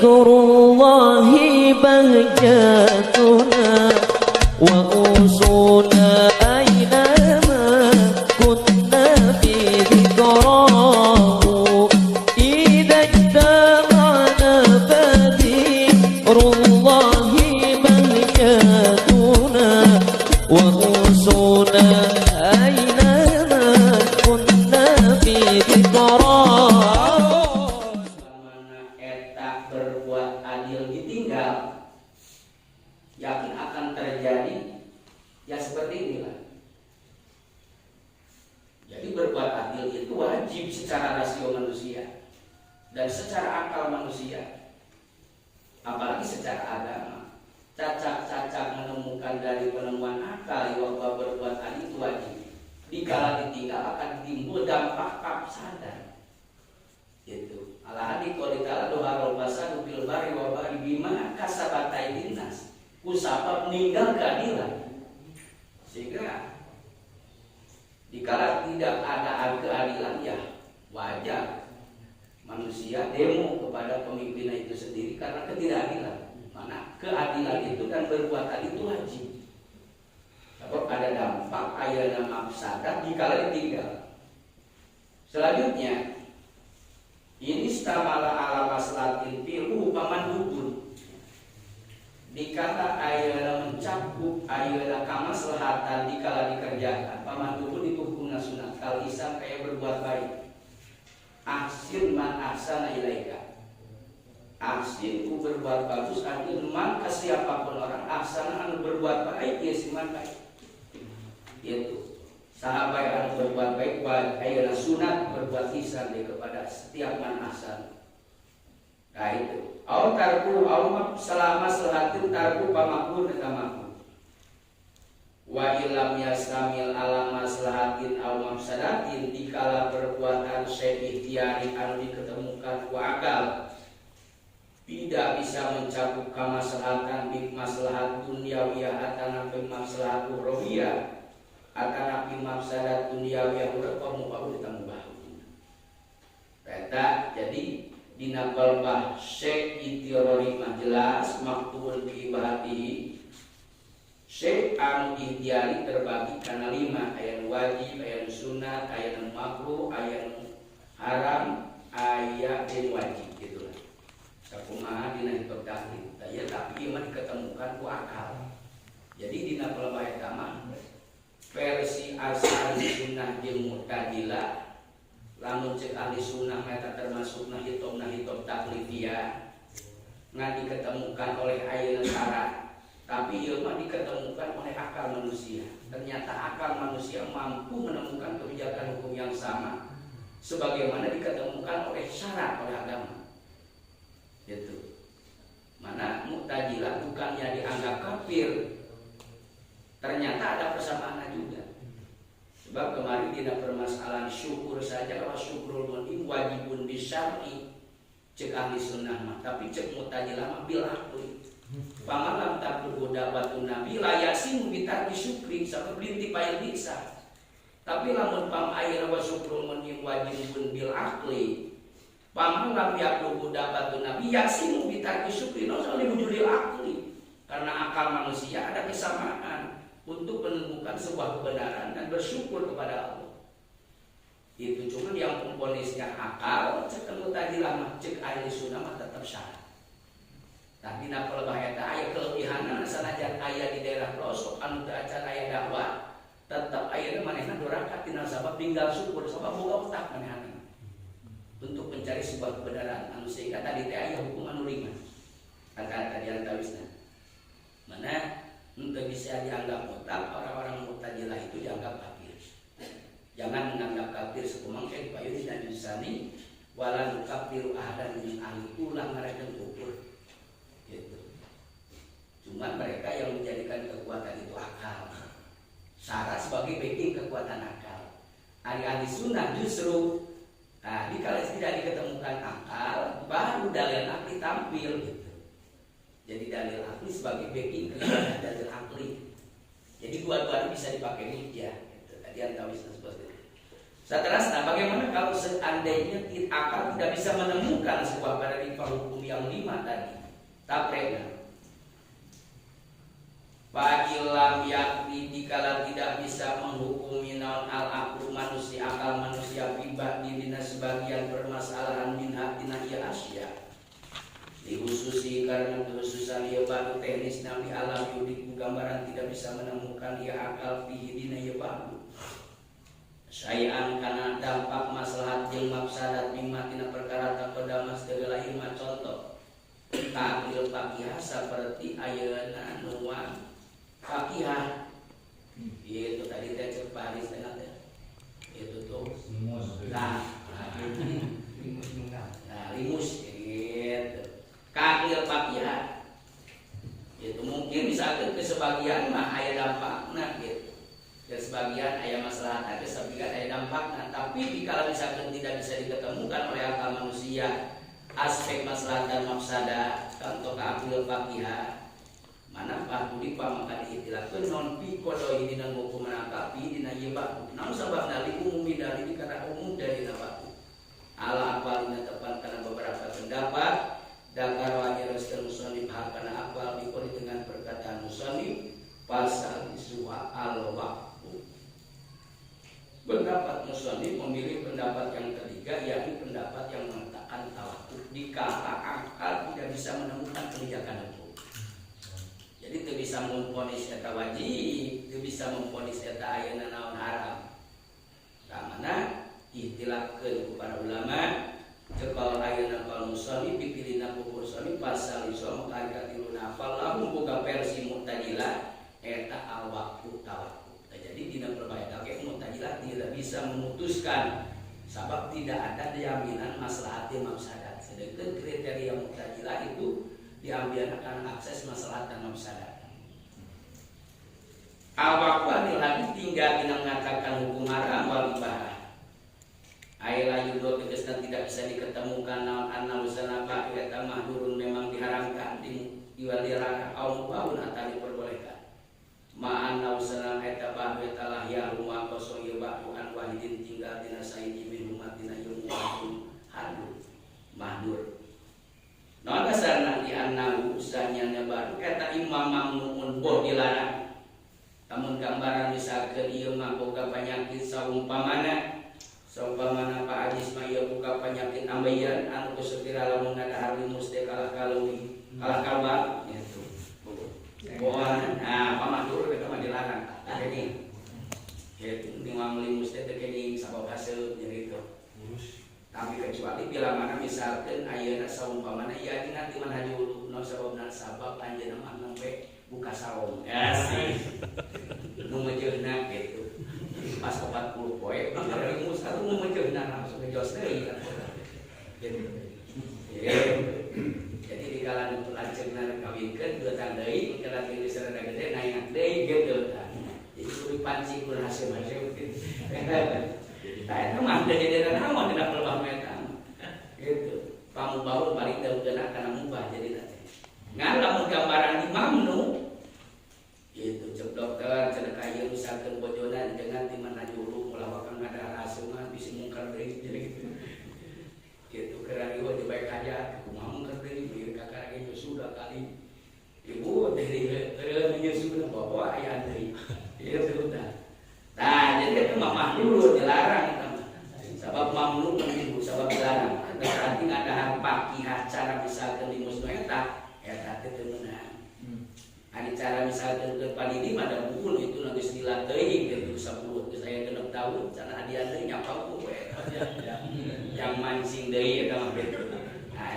zikrullahi bahjatuna wa usuna aynama kunna fi dhikrahu idza ijtama'na fadhikrullahi bahjatuna wa usuna aynama kunna fi dhikrahu. Berbuat adil ditinggal, yakin akan terjadi ya seperti inilah. Jadi berbuat adil itu wajib secara rasio manusia dan secara akal manusia, apalagi secara agama. Cacat-cacat menemukan dari penemuan akal bahwa berbuat adil itu wajib. Dikala ditinggal akan timbul dampak mafsadah. Gitu. Alahadi qouli ta'ala doharul fasadu fil barri wa bahri bima kasabat aydin nas. Kusabab meninggal keadilan. Sehingga dikala tidak ada keadilan ya wajar manusia demo kepada pemimpinnya itu sendiri karena ketidakadilan. Mana keadilan itu dan berbuat adil itu wajib. Sebab ada dampak ayana mafsadah dikala ditinggal. Selanjutnya ini istamala ala maslahatin fi'lu paman dubun. Dikata ayana mencakup ayana kamaslahatan dikala dikerjakan. Paman dubun itu hukumna sunat. Kal isan kayak berbuat baik. Ahsin man ahsana ilaika. Ahsin itu berbuat bagus. Ahsin man siapapun orang ahsana anu berbuat baik ya siman baik. Itu sahabat yang berbuat baik ayana sunat berbuat ihsan kepada setiap man ahsan. Nah itu au tarku au selama selahatin tarku pamakun eta makun wa ilam yastamil ala maslahatin au mafsadatin dikala perbuatan syai' ikhtiari anu diketemukan ku akal tidak bisa mencakup kamaslahatan bi maslahat dunyawiyah atana bi maslahat ukhrawiyah akan api mafsadat dunia yang berapa muka ditambah kata jadi dina qalbah syekh itirori jelas maktubun bi ibadatihi syekh anu ikhtiari terbagi kana 5 ayat wajib ayat sunat ayat makruh ayat haram ayat yang wajib gitulah sakumaha dina hitung taklid ya tapi iman diketemukan ku akal jadi dina qalbah eta mah versi asal sunnah jeung mu'tazilah lamun cek ahli sunnah eta termasuk hitung taklifiyah ngan diketemukan oleh ayeuna syarat tapi ieu mah diketemukan oleh akal manusia. Ternyata akal manusia mampu menemukan kebijakan hukum yang sama sebagaimana diketemukan oleh syarat oleh agama. Gitu. Mana mu'tazilah bukannya dianggap kafir, ternyata ada persamaannya juga. Sebab kemarin tidak permasalahan syukur saja, bahwa syukurul mu'min wajibun bisyar'i cek ahli sunnah mah, tapi cek mu'tazilah mah bil akli. Pamalam takluhu da'watun nabi la yasimu bitarki syukri sabab linti payil bisa. Tapi lamun pam ayeuna wa syukrul mu'min wajibun bil akli. Pamalam yakluhu da'watun nabi yasimu bitarki syukri no soal wujudil akli. Karena akal manusia ada kesamaan untuk menemukan sebuah kebenaran dan bersyukur kepada Allah. Itu cuma yang komponisnya akal, cek mu'tazilah mah cek ahli sunnah mah tetap syarat. Tapi nak kalau bahaya ayat kelebihanan sanajan ayat di daerah pelosok anu teu acan aya dakwah, tetap ayatna manehna dorakat tina sabab tinggal syukur sabab boga otak manehna untuk mencari sebuah kebenaran anu sehingga tadi teh aya hukum anu ringan. Kata tadi antawisna. Mana untuk bisa dianggap otak, orang-orang mu'tazilah itu dianggap kafir. Jangan menganggap kafir sekumangke payun dan jusani wala nukafiru ahadan min ahli ulang ngarekeun kufur. Gitu. Cuman mereka yang menjadikan kekuatan itu akal. Syarat sebagai backing kekuatan akal. Ahli sunnah justru dikala tidak diketemukan akal, baru dalil akli tampil gitu. Jadi dalil akli sebagai backing kekuatan dalil akli. Jadi dua-duanya bisa dipakai hujjah. Gitu. Tadi antawisna seperti itu. Seterusnya, bagaimana kalau seandainya akal tidak bisa menemukan sebuah paradigma hukum yang 5 tadi? Taprena. Fa'ilam yakni dikala tidak bisa menghukumi naon al-aqlu manusia akal manusia bibah dina sebagian permasalahan minha dina ieu asya. Dikhususi karena kekhususan ieu baru teknis nabi alam yudik gambaran tidak bisa menemukan ieu akal fihi dina ieu baru. Sayan kana dampak maslahat jeung mafsadat mimma tina perkara taqaddama segala ilmu contoh. Ta'il faqih saperti ayeuna nuan fakihah itu tadi teh cek Paris tengah teh itu tuh nah limus gitu kakil fakihah itu mungkin misalkan ke sebagian mah aya dampakna gitu ke sebagian aya maslahat ke sebagian aya dampakna tapi dikala misalkan tidak bisa diketemukan oleh akal manusia aspek maslahat dan mafsadah contoh kakil fakihah mana pakuli pamaka diitilahkeun non pikodo dina hukum nakapi dina ieu baku naon sababna li umumi dari dikata umum dari baku ala aqwalina tepat kana beberapa pendapat dakar wa irasal musannif hakana aqwal dikori dengan perkataan musannif pasal iswa al waqfu pendapat musannif memilih pendapat yang ketiga yakni pendapat yang mengatakan tawakuf dikala akal tidak bisa menemukan kebijakan hukum. Jadi itu bisa memponis eta wajib, itu bisa memponis eta ayeuna naon haram. Kamana ihtilafkeun ku para ulama cekal ayeuna kal musannif dipilihna ku musannif pasal iso maka katiluna falahu boga versi mu'tazilah eta al-waqfu tawakkuf. Jadi dina perbaikan ge mu'tazilah tidak bisa memutuskan sebab tidak ada jaminan maslahat dan mafsadat. Sedangkan kriteria mu'tazilah itu diambil akan akses masalah dan mafsadat. Awakwa lagi tinggal dina mengatakan hukum haram wal ibah. Aila yudo tegasna tidak bisa diketemukan naon anna usana ba eta mahdurun memang diharamkan di dilarang au mubahun atau diperbolehkan. Ma anna usana eta ba eta lah ya rumah koso ieu ba an wahidin tinggal dina sayyidi min umatina yum hadur mahdur. Nah dasarna di annahu usahanya baru kata imam mamnuun boh dilarang. Namun gambaran misalkan ieu mah boga penyakit saumpamana Pak Ajis mah ieu boga penyakit ambeyan anu kusukira lamun ngadahar limus teh kalah kaleuwi kalah kalbak gitu. Bohan pamatur eta mah dilarang. Jadi gitu imam limus teh geuning sabab hasil gitu. Tapi kecuali bila mana misalkan ayeuna saumpamana ya dina ti manhaji ulu no sababna sabab anjeunna mah nembe buka saum. Asih. Nu mejeunna gitu. Pas 40 poe dari musa tu nu mejeunna langsung ngejos deui kan. Jadi di kala nu lanceukna kawinkeun 2 tahun deui kala geus rada gede naik deui gitu. Jadi kudu pancing kudu hasil-hasil gitu. Eta mah jadi naon dina pelbah eta. Gitu. Kamu baru balik daudana kana mubah jadi teh. Ngan lamun gambaran imam nu gitu cek dokter cenah kayu misalkeun bojona dengan di mana dulu mulawakan ada hasil mah bisa mungkar deui jadi gitu. Gitu kerang ieu dibaik aja kumaha mungkar deui bieu kakak ge sudah kali. Ibu dari teu sudah bawa aya deui. Ieu sudah. Nah, jadi itu mah dulu dilarang itu. Sebab mamnu menunggu sebab dilarang. Berarti ada hakikah cara misalkan di musnu eta teh teu meunang. Ada cara misalkan ke palidi ada buku itu nanti dilatih gitu sabut saya 6 tahun cara hadiah deui nyapa ku yang mancing deui eta mah gitu. Nah,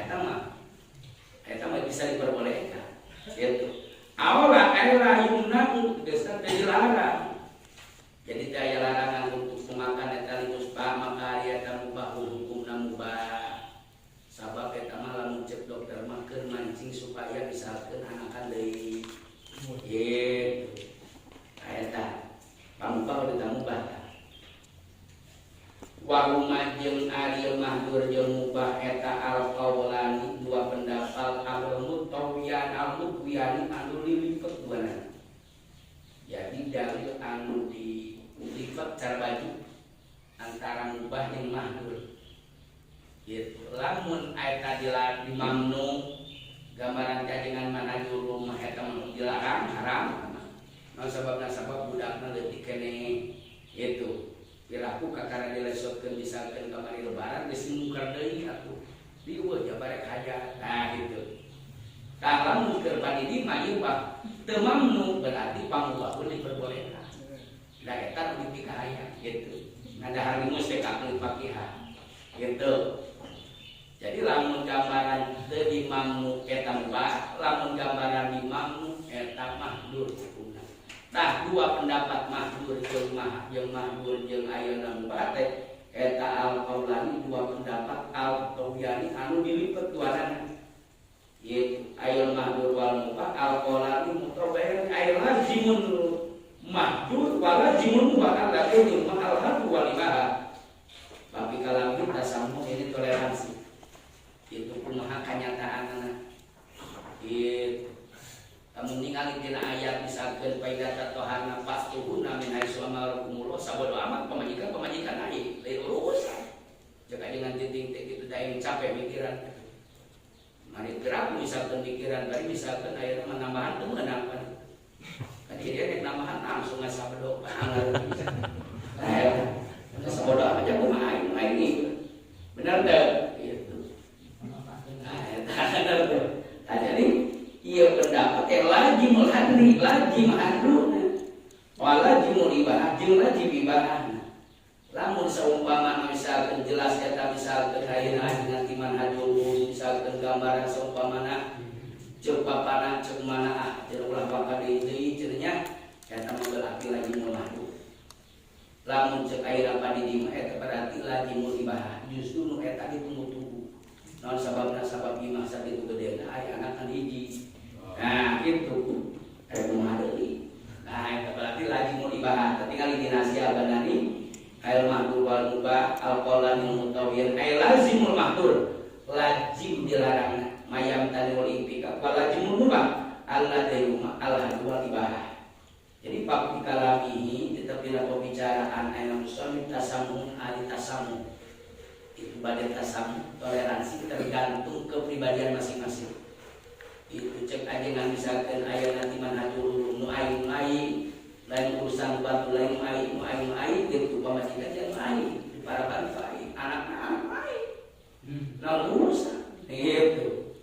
eta mah bisa diperbolehkan. Gitu. Awala aya yumna geus dilarang. Jadi daya larangan untuk memakan eta limus pa maka eta mubah hukumna mubah. Sabab eta mah lamun cek dokter mah keur mancing supaya misalkeun anakan deui. Gitu. Eta pamubah udah mubah. Wa huma jeung ari mahdur jeung mubah eta al-qaulani 2 pendapat al-mutawiyan al-mutwiyan anu lilipat duana. Jadi dalil anu dilipat cara baju antara mubah yang mahdur. Gitu. Lamun eta di mamnu gambaran kajengan manajul rumah eta dilarang haram. Nah sebab budakna leutik keneh itu. Piraku kakara dilesotkeun misalkeun kamari lebaran geus mungkar deui atuh. Dieueuh ja barek hajat. Nah gitu. Tah lamun keur panidi mah ieu mah teu mamnu berarti pangubahkeun diperbolehkan. Da eta nu dipikahaya gitu. Ngadahar di mustek akli fakihah. Gitu. Jadi lamun gambaran teu imamnu eta mubah, lamun gambaran imamnu eta mahdur hukumna. Tah dua pendapat mahdur jeung mahdur jeung ayeuna mubah teh eta al-qaulani dua pendapat al-tawiyani anu dilipet duanana. Ieu ayeul mahdur wal mubah al-qaulani mutabayyir ay lazimun mahdur wa lazimun mubah al-lazi al-hadu wal ibah. Tapi kalau kita sambung ini toleransi. Itu kumaha kanyataanna gitu. Kamu ningali dina ayat misalkeun faidata tohana pastuhuna min haitsu amarakumullah sabodo amat pamajikan ai lain urusan. Jika dengan titik itu daeng capek mikiran. Mari gerak misalkeun pikiran bari misalkeun aya nambahan teu meunang. Tadi dia nek nambahan langsung sabodo banget. Nah, sabodo aja kumaha ini. Benar teu? Jadi ia pendapat yang lazimul hadri, lazim hadruna, walazimul ibah, jeung lazim ibahna. Lamun saumpama misalkan jelas eta misalkan ayeuna dengan timan hadul, misalkan gambaran saumpamana ceuk papana ceuk mana cenah ulah pakade deui cenah eta mah berarti lazimul hadru. Lamun ceuk ayeuna padi di mah eta berarti lazimul ibah, justru nu eta ditunggu-tunggu. Non sabab imah saat itu gede, ay anak kan hiji. Nah gitu, itu mahadeli. Nah itu berarti lazimul ibah. Tinggal di nasihat bandani, ail mahdur wal mubah al-qaulani mutawiyyan ay lazimul mahdur, lazim dilarang mayam tanul impika, wal lazimul mubah al-ladayuma al-hadu wal ibah. Jadi bab kalamihi tetap bila pembicaraan ayat muslim tasamun ali tasamun. Itu badai tasam toleransi tergantung kepribadian masing-masing. Itu cek ajengan misalkan ayat nanti manhajul nu aing lain urusan batu lain ai gitu pamajikan yang ai para bantai anak-anak ai nah urusan gitu.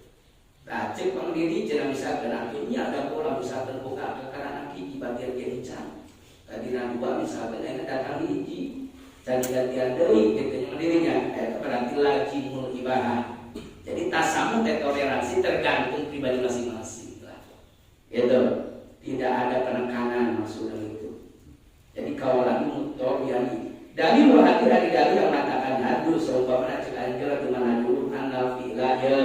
Nah cek pangdiri jangan misalkan akhirnya ada pola misalkan buka karena hiji bagian kencan tadi dua misalkan ada datang hiji ganti-gantian deui gitu dirinya berarti lazimul ibah. Jadi tasamu toleransi tergantung pribadi masing-masing lah. Gitu. Tidak ada penekanan maksudnya itu. Jadi kawalan mutawiyani. Dalil hadir dari dalil yang mengatakan hadu seumpama cek anjel di mana dulu anal fi'laya.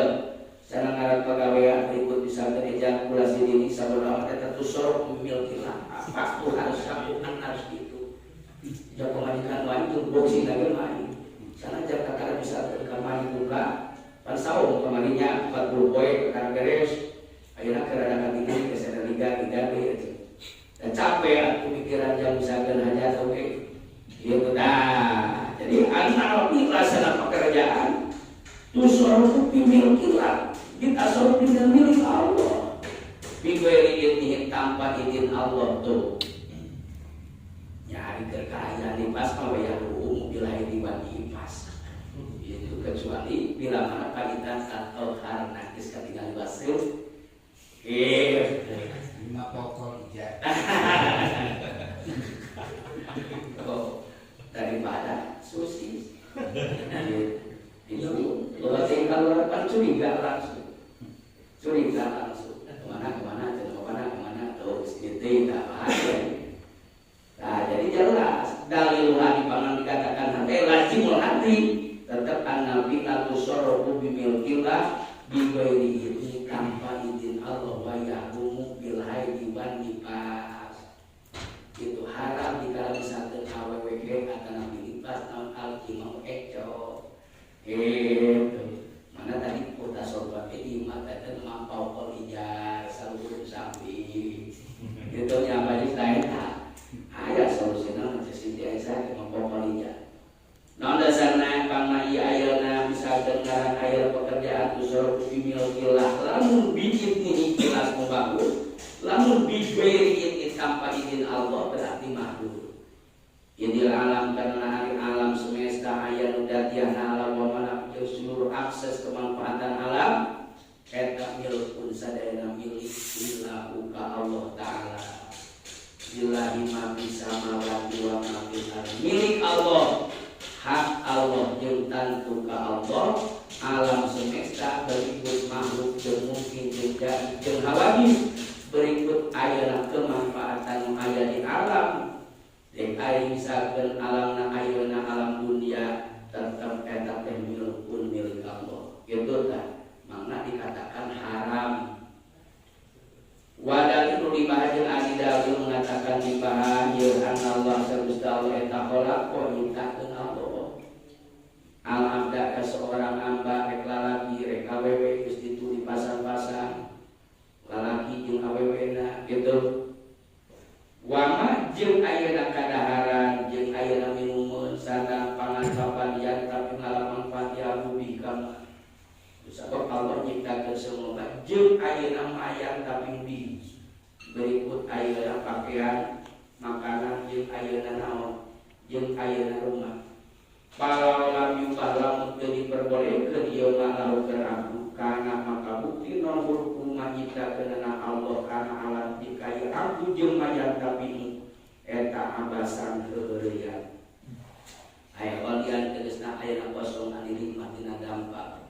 Sana ngaran pegawaian berikut bisa ejakulasi dini sabana eta tusur milkilah. Apa tuh harus lakukan harus gitu. Jika pemajikan lain itu boxing lagi main. Sana Jakarta bisa kamari buka pan saum kemarinya 40 poin karena beres akhirnya keradakan ini kesana liga gitu dan capek aku pikiran jam misalkan hanya oke gitu dah. Jadi anak ini laksana pekerjaan tusur pimil kilat kita suruh dengan milik Allah biberi ini tanpa izin Allah tuh nyari kekayaan di pas yang umum bilahi dibagi pas itu kecuali bila mana palitan atau harnakis ketinggalan basir lima pokok ijazah daripada susi itu kalau tinggal lepas curiga langsung kemana terus itu tidak bahaya. Nah jadi jelas dalil hati pangan dikatakan hati lazimul hati tetap an-nabi atusarrufu bimilkillah bighairi idzni tanpa izin Allah wa yahrumu bil haidi wan nifas. Itu haram dikala misalkan awwg atau nabi nifas naon al-imam eco. Mana tadi kota sorban ini mata dan mampau kolijar seluruh samping. Itu yang banyak lain ada solusinya macam si dia saya mampau kolijar. Nah tasarrufu fi milkillah lamun biidni jelas membangun, lamun bighairi tanpa izin Allah berarti makhluk. Idil alam karena hari alam semesta aya nu dadiahna alam wa mana seluruh akses kemanfaatan alam eta milkun sadayana milik illahu ka Allah taala. Billahi ma fis samawati wa ma fil ardi. Milik Allah, hak Allah jeung tantu ka Allah. Alam semesta berikut makhluk jeung mungkin jeung hawadis berikut ayeuna kemanfaatan aya di alam. Dek ari misalkeun alamna ayeuna alam dunia tetep eta teh milkun milik Allah. Kitu tah makna dikatakan haram. Wadal itu dibahas Adi Dawud mengatakan dibahas ya Allah serta Allah eta kholaqo nyiptakeun Allah. Al-abda ka seorang hamba rek lalaki rek awewe geus ditu dipasang-pasang. Lalaki jeung awewena gitu. Wama jeung ayeuna kadaharan jeung ayeuna minuman sareng pangan papadian tapi ngalaman manfaat rubi kama. Sabab Allah nyiptakeun semua jeung ayeuna mayang tapi di berikut ayeuna pakaian makanan jeung ayeuna naon jeung ayeuna rumah. Kalau lam yubah lamun teu diperbolehkeun ieu mah lahu kerabu kana maka bukti non hukum nyiptakeun Allah kana alam dikaya abdu jeung mayang tapi eta abasan heureuyan. Aya walian tegasna ayeuna kosong anu nikmat dina dampak.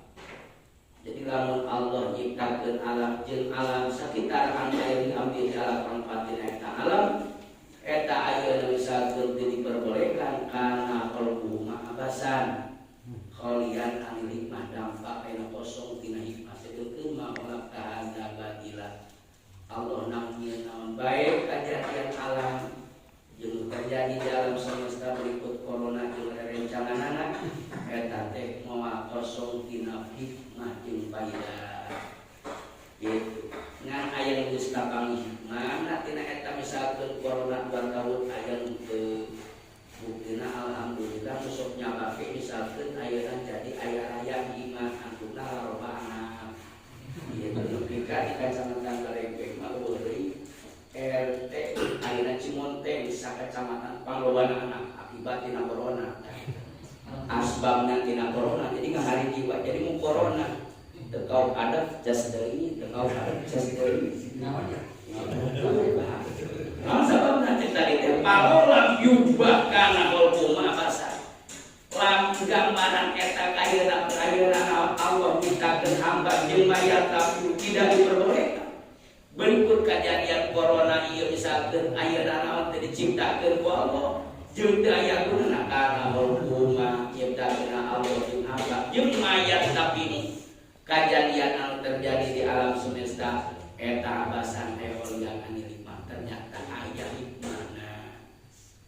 Jadi lamun Allah nyiptakeun alam jeung alam sakitar anu aya diambil di alam manfaatin eta alam eta ayeuna misalkeun teu diperbolehkan kana qalbu ma'abasan kholian anu hikmah dampak ayeuna kosong tina hikmah sedeukeun ma olak tahanda badila. Allah namieun naon bae kajadian alam jeung terjadi di alam semesta berikut corona jeung rencanana eta teh moal kosong tina hikmah jeung faedah. Gitu. Ngan aya nu geus kapangi hikmah tina eta misalkeun corona 2 tahun aya nu teu buktina alhamdulillah sok nyabake misalkeun ayeuna jadi aya raya iman antuna loba anak. Ieu teh pika di kacamatan Galepek mah eueuy RT ayeuna Cimonte di sakacamatan panglobana anak akibat tina corona. Asbabna tina corona jadi ngahari jiwa jadi mu corona tekau ada jas deui tekau ada jas deui namanya sababna teh tadi teh parolam yubah kana qalbu ma'abasan lam gambaran eta kayeuna Allah nyiptakeun hamba jeung mayat tapi tidak diperbolehkan berikut kejadian corona ieu misalkeun ayeuna naon teh diciptakeun ku Allah jeung teu aya gunana kana qalbu nyiptakeun Allah jeung hamba jeung mayat tapi ini kejadian anu terjadi di alam semesta eta abasan eolian anu hikmah ternyata aya hikmahna.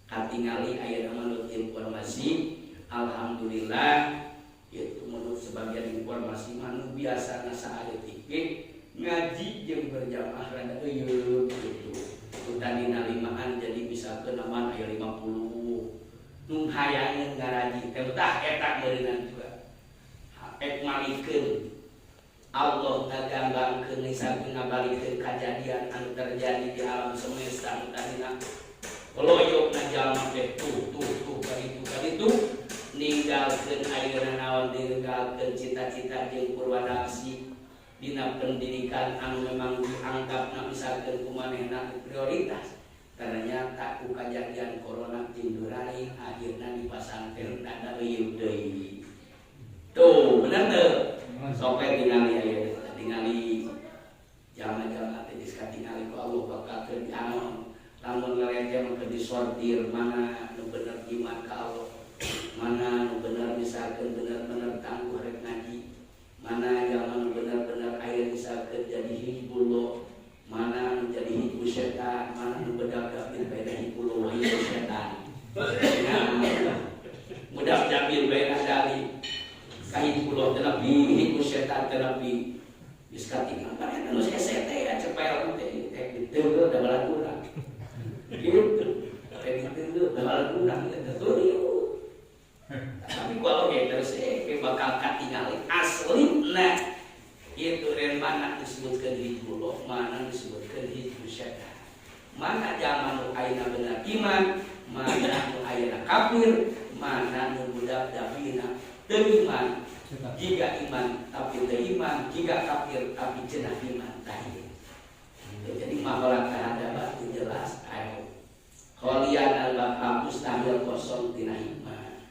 Katingali aya menurut informasi alhamdulillah itu menurut sebagian informasi manu biasana saeutik ngaji jeung berjamaah rada eueuh gitu. Utadina limaan jadi misalkeun aman aya 50 nu hayangeun ngaraji teh tah eta geureunana juga. Ek malikeun Allah ngagambangkeun misalkeun ngabalikeun kejadian anu terjadi di alam semesta anu tadina loyokna jalma teh tuh kaditu ninggalkeun ayeuna naon ninggalkeun cita-cita jeung purwanasi dina pendidikan anu memang dianggapna misalkeun kumanehna prioritas karena tak ku kejadian corona tindurai akhirna di pasantren ada eueuh deui. Tuh bener teu sampai tingali jangan teh diskatingali ku Allah bakakeun anon lamun ngareke mah disortir mana nu bener iman ka Allah mana nu bener misalkeun bener-bener tangguh rek ngaji mana yang bener-bener aya misalkeun jadi hibullah mana nu jadi hibu setan mana nu bedak bil beda hibullah hibu setan mudah jamil bae dari kain pulau terapi, hidup setan terapi, diskating apa yang harus ST ya cepel teh itu udah balakurang, gitu, itu udah balakurang itu. Tapi kalau kita terus bakal katingali asli, nah disebutkan hijrullah, mana disebutkan hijrul syaitan. Mana zaman nu ayeuna bener iman, mana nu ayeuna kafir, mana nu budak dabina teu iman. Jika iman tapi teu iman, jika kafir tapi cenah iman tadi. Jadi maholat kahadap itu jelas ayo. Kholian al-bab mustahil kosong tina iman.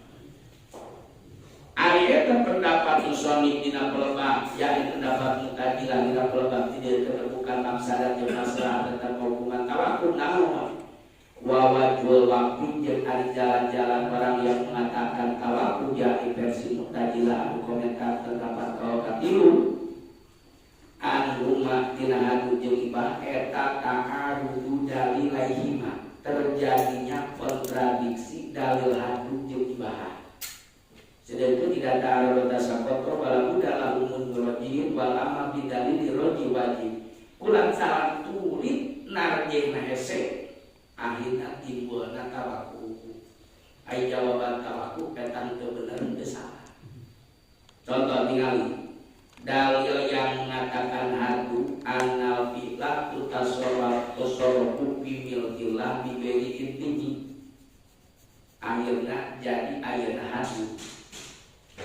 Ayat pendapat musonib dina pelebab, yakni pendapat mutajilah dina pelebab tidak keterbukaan maksada jeung masalah tentang hubungan tawakul naon. Wa wajul waqtu jeung ari jalan-jalan orang yang mengatakan tawakul yakni versi mutajilah anu komentar pendapat kau katilu. Anhuma tina hadu jeung ibah eta ta'arudu dalilaihima, terjadinya kontradiksi dalil hadu jeung ibah. Sedangkan tidak ta'arud tasaqoto wala buddha lahu munrojin wal amal bidalil roji wajib. Kulang salah tulit narjehna hese akhirna timbulna tawakul. Ai jawaban tawakul petang teu bener teu salah. Contoh ningali dalil yang mengatakan hadu annal fi'la tutasarrafu fi milkillah bi ghairi intihi. Akhirna jadi ayeuna hadu.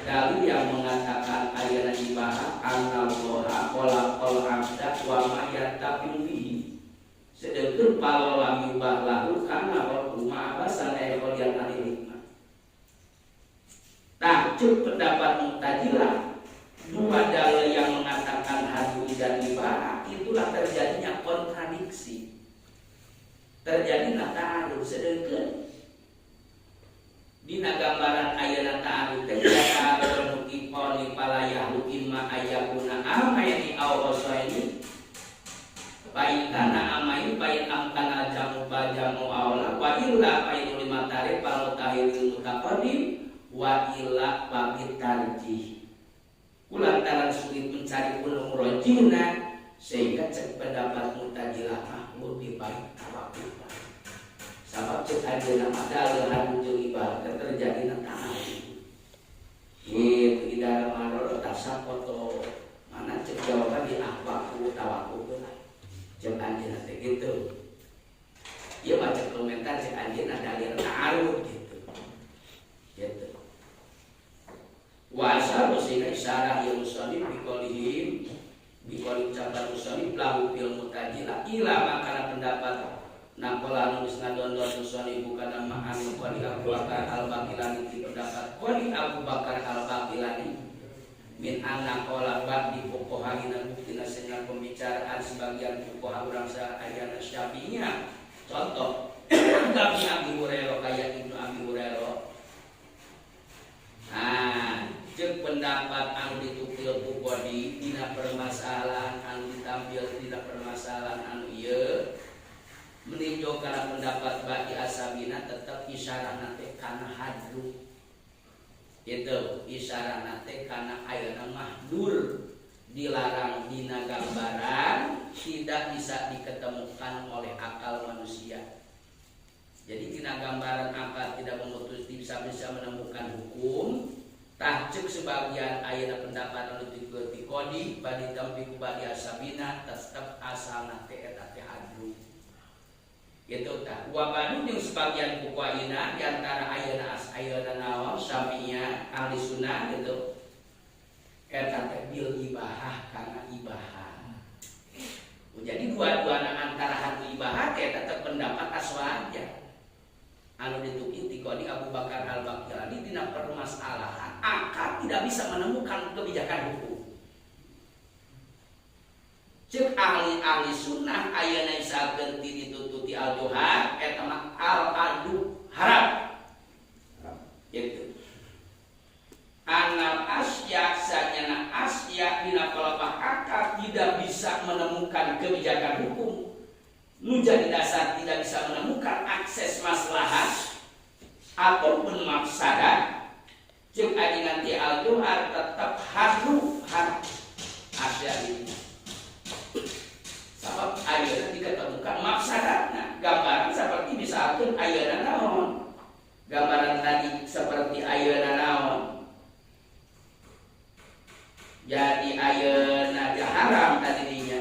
Dalil yang mengatakan ayeuna ibah anallaha khalaqal abda wa ma yattaqu bihi. Sedangkan kalau lam yubah lahu kana hukuma abasan ayat yang al-hikmah. Takjub pendapat Mu'tazilah, dua dalil yang mengatakan hadu dan ibah itulah terjadinya kontradiksi. Terjadinya ta'arud. Sedangkan dina gambaran ayeuna ta'arud teh ya ta'arud ikoni palayah imma ayakuna amaini aw usaini baik kana amain baik amkana jamu bajamu aula wa illa baik lima tarif al tahirul mutaqaddim wa illa bagi tarjih. Kulantaran sulit mencari ulum rojina sehingga cek pendapat Mu'tazilah lebih baik tawakul. Sabab cek ajeuna padahal hadu jeung ibah terjadi ta'arud. Gitu di dalam maror tasak foto mana cek jawaban di akwaku tawakul lah. Cek ajeuna teh gitu. Ieu mah cek komentar cek ajeuna dalil ta'arud gitu. Gitu. Wa asal usina isyarah ya musannif biqolihim cabal musannif lahu fil Mu'tazilah ila makana pendapat nakola nulis nadondor musannif bukan nama anu qali Abu Bakar al-Baqilani di pendapat qali Abu Bakar al-Baqilani min anna qala ba'di fuqaha buktina dengan pembicaraan sebagian fuqaha urang ayana Syafi'iyah. Contoh kami Abi Hurairah kayak Ibnu Abi Hurairah. Jeung pendapat anu ditukil Bukhari dina permasalahan anu ditampil dina permasalahan anu ieu meninjau kana pendapat bagi asabina tetap isyarah nate kana hadru. Itu isyarah nate kana ayeuna mahdur dilarang dina gambaran tidak bisa diketemukan oleh akal manusia. Jadi dina gambaran akal tidak memutus bisa menemukan hukum. Tahcuk sebagian ayeuna pendapat anu dikodi badi tampi ku badi asabina tetep asalna teh eta teh hadru. Gitu tah. Wa banu jeung sebagian fuqaina di antara ayeuna naon Syafi'iyah ahli sunnah gitu. Eta teh bil ibahah kana ibahah. Jadi dua-duana antara hadru ibahah teh tetep pendapat aswaja. Anu ditukil dikodi Abu Bakar al-Baqilani dina permasalahan akal tidak bisa menemukan kebijakan hukum. Cek ahli sunnah ayeuna isageun ditututi al-juhad eta mah al-adu haram. Gitu. Anal asya sanyana asya dina pelebah akal tidak bisa menemukan kebijakan hukum. Nu jadi dasar tidak bisa menemukan akses maslahat ataupun mafsadah. Cek adi nanti al-juhar tetap hadru asya ini. Sebab ayeuna diketemukan mafsadatna. Gambaran seperti misalkan ayeuna naon. Gambaran tadi seperti ayeuna naon. Jadi ayeuna haram tadinya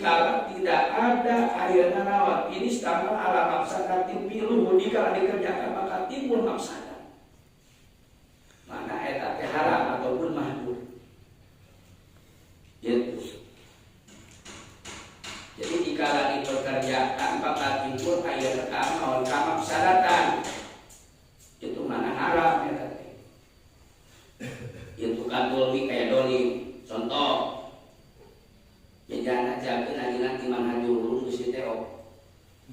dikala tidak ada ayeuna naon ini setengah ala mafsadatin piluh dikala dikerjakan maka timbul mafsadat mana eta teh haram ataupun mahdur gitu. Jadi dikala dipekerjakan maka timbul ayeuna naon mafsadatan itu mana haram ya tadi itu kan dolmi kayak dolim contoh jangan aja kenanya iman hajurun gusti teo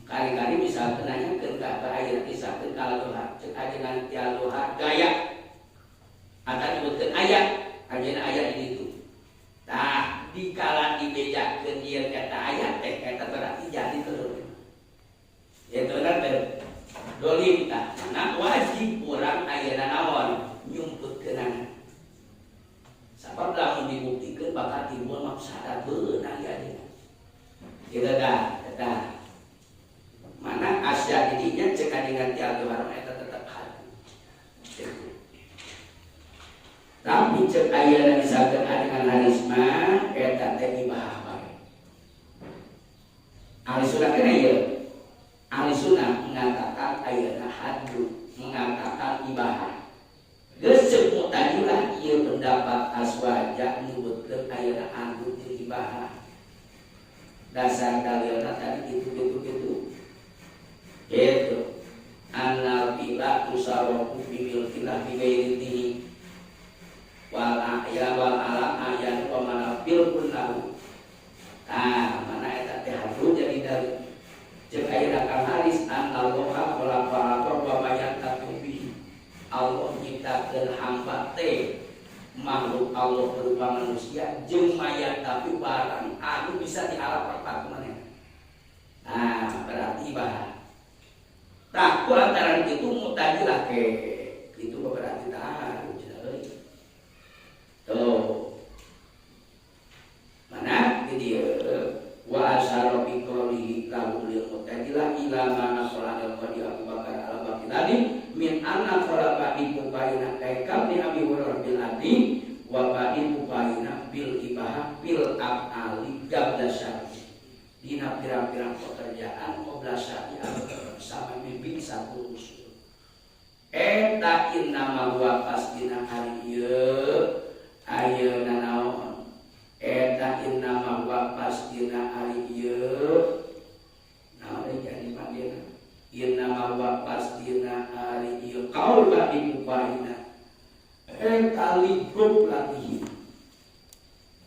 kali-kali misalkan nanya ke ayat misalkan kalau cek aja nanti aloha gaya atau disebutkan ayat ini tuh nah dikala dibejakeun ieu kata ayat teh eta berarti jadi dolim ya benar dolim tah nah wajib urang ayeuna naon nyumputkeunana sebab lamun dibuktikan bakal timbul mafsadat beunang ya dia. Gitu dah. Mana asya didinya cek dengan tiadu haram eta tetap haram. Tapi cek ayeuna misalkan dengan hadis mah eta teh ibahah bae. Ahli sunnah kana ieu. Ahli sunnah mengatakan ayeuna haddu, mengatakan ibahah. Geus ceuk Mu'tazilah ieu pendapat aswaja nyebutkeun ayeuna anu jeung ibahah. Dasar dalilna tadi gitu. Gitu. Annal bila tusarrafu bi milkillah bi ghairi wal a'ya wal alam ayan wa manafil kullahu. Nah, mana eta teh hadu jadi dalil. Ceuk ayeuna kang hadis anallaha wala fa'aqwa wa bayan tatubi. Allah nyiptakeun hamba teh makhluk Allah berupa manusia jeung mayat tapi barang anu bisa dialap-alap maneh. Nah, berarti ibahah. Tah ku lantaran itu Mu'tazilah ke itu berarti tahu cenah euy. Tuh. Mana di dieu wa asyara bi qawlihi lahu lil Mu'tazilah ila mana sallallahu alaihi Abu Bakar al-Baghdadi min anna khalaqa ibubaina kaikam ni abi hurairah bil adi wa ba'in ubaina bil ibahah bil af'ali qabla syar'i dina pirang-pirang pekerjaan qabla syar'i sama bimbing satu usul eta innama huwa pasdina hari ieu ayeuna naon eta innama huwa pasdina hari ieu naon jadi pandina innama huwa pasdina hari ieu qaul ba'in ubaina eta ligub lagi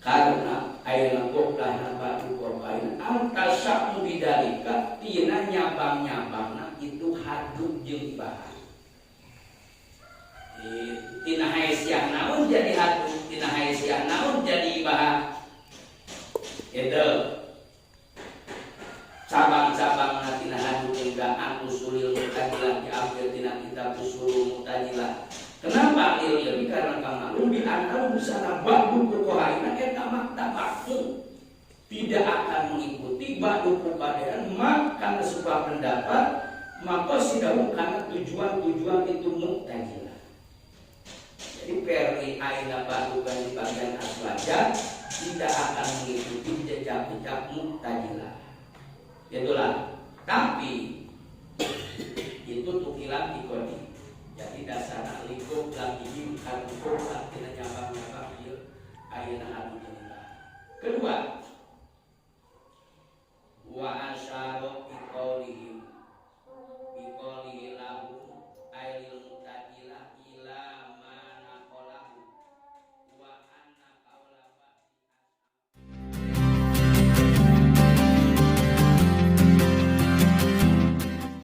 karena ayeuna goblahna ba'in ubaina antasya mudalika tina nyabang-nyabangna itu haduk jeung ibahah. Tina haesiah naon jadi haduk, tina haesiah naon jadi ibahah. Itu cabang-cabangna tina haduk enggaan usulil Mu'tazilah diambil tina kitab usul Mu'tazilah. Kenapa ilmu? Karena kamalu bi anal busana ba'du fuqahaina eta maktabahmu tidak akan mengikuti ba'du fuqahain maka sebuah pendapat maka sidahu karena tujuan-tujuan itu Mu'tazilah. Jadi perli aina ba'du di bagian aswaja tidak akan mengikuti jejak-jejak Mu'tazilah. Itulah. Tapi itu tukilan dikodi. Jadi dasar lingkup lagi bukan hukum artinya nyambang-nyambang ayeuna anu jeung ibahah. Kedua,